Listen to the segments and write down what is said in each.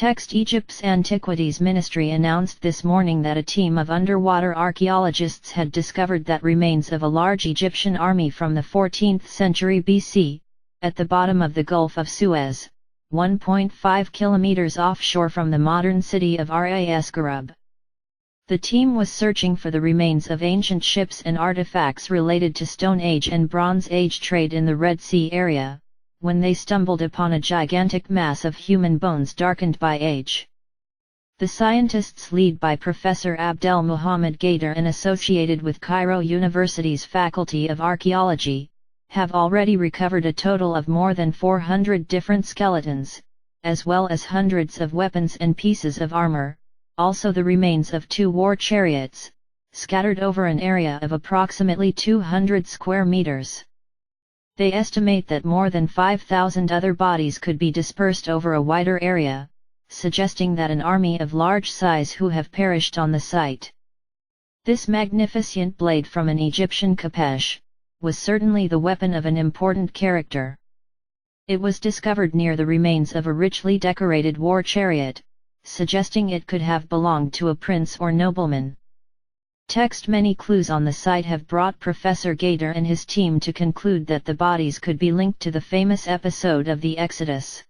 Text Egypt's Antiquities Ministry announced this morning that a team of underwater archaeologists had discovered that remains of a large Egyptian army from the 14th century BC, at the bottom of the Gulf of Suez, 1.5 kilometers offshore from the modern city of Ras Garub. The team was searching for the remains of ancient ships and artifacts related to Stone Age and Bronze Age trade in the Red Sea area, when they stumbled upon a gigantic mass of human bones darkened by age. The scientists, led by Professor Abdel Mohammed Gader and associated with Cairo University's Faculty of Archaeology, have already recovered a total of more than 400 different skeletons, as well as hundreds of weapons and pieces of armor, also the remains of 2 war chariots, scattered over an area of approximately 200 square meters. They estimate that more than 5,000 other bodies could be dispersed over a wider area, suggesting that an army of large size who have perished on the site. This magnificent blade from an Egyptian Kapesh was certainly the weapon of an important character. It was discovered near the remains of a richly decorated war chariot, suggesting it could have belonged to a prince or nobleman. Text Many clues on the site have brought Professor Gader and his team to conclude that the bodies could be linked to the famous episode of the Exodus.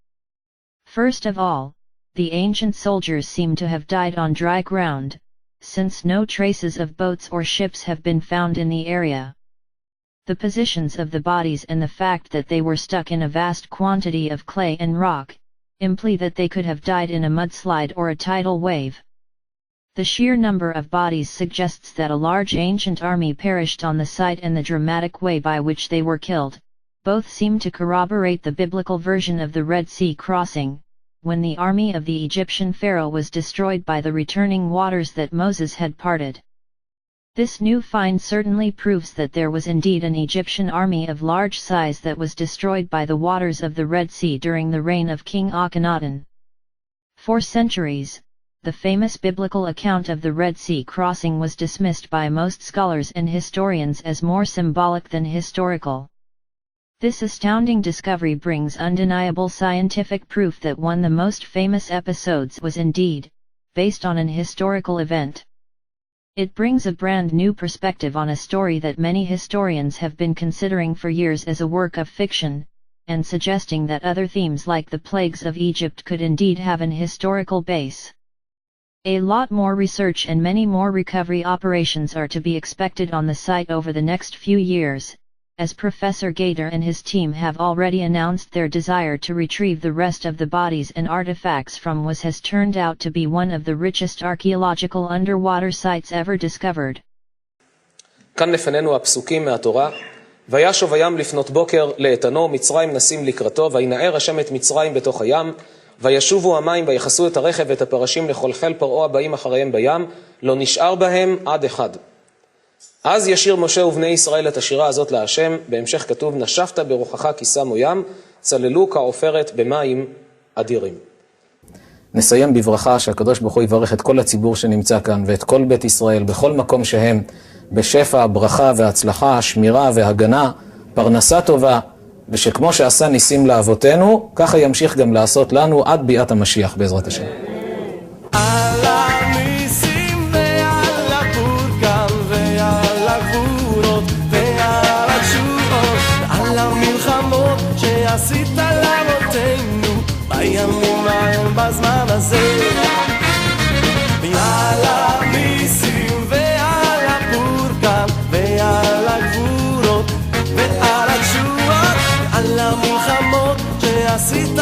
First of all, the ancient soldiers seem to have died on dry ground, since no traces of boats or ships have been found in the area. The positions of the bodies and the fact that they were stuck in a vast quantity of clay and rock, imply that they could have died in a mudslide or a tidal wave. The sheer number of bodies suggests that a large ancient army perished on the site, and the dramatic way by which they were killed, both seem to corroborate the biblical version of the Red Sea crossing, when the army of the Egyptian pharaoh was destroyed by the returning waters that Moses had parted. This new find certainly proves that there was indeed an Egyptian army of large size that was destroyed by the waters of the Red Sea during the reign of King Akhenaten. For centuries, the famous biblical account of the Red Sea crossing was dismissed by most scholars and historians as more symbolic than historical. This astounding discovery brings undeniable scientific proof that one of the most famous episodes was indeed based on an historical event. It brings a brand new perspective on a story that many historians have been considering for years as a work of fiction, and suggesting that other themes like the plagues of Egypt could indeed have an historical base. A lot more research and many more recovery operations are to be expected on the site over the next few years, as Professor Gader and his team have already announced their desire to retrieve the rest of the bodies and artifacts from what has turned out to be one of the richest archaeological underwater sites ever discovered. כאן לפנינו הפסוקים מהתורה, וישוב הים לפנות בוקר לאיתנו, מצרים נסים לקראתו, וינער השם את מצרים בתוך הים, וישובו המים ויחסו את הרכב ואת הפרשים לכל חיל פרעה הבאים אחריהם בים, לא נשאר בהם עד אחד. אז ישיר משה ובני ישראל את השירה הזאת להשם, בהמשך כתוב, נשפת ברוחך כי שמו ים, צללו כעופרת במים אדירים. נסיים בברכה שהקדוש ברוך הוא יברך את כל הציבור שנמצא כאן ואת כל בית ישראל בכל מקום שהם, בשפע, ברכה והצלחה, שמירה והגנה, פרנסה טובה, ושכמו שעשה ניסים לאבותינו, ככה ימשיך גם לעשות לנו עד ביאת המשיח בעזרת השם. על הניסים ועל הפורקן ועל הגבורות ועל התשובות, על המלחמות שעשית לאבותינו בימים ההם בזמן הזה. ועל הניסים ועל הפורקן ועל הגבורות ועל התשובות, על המלחמות שעשית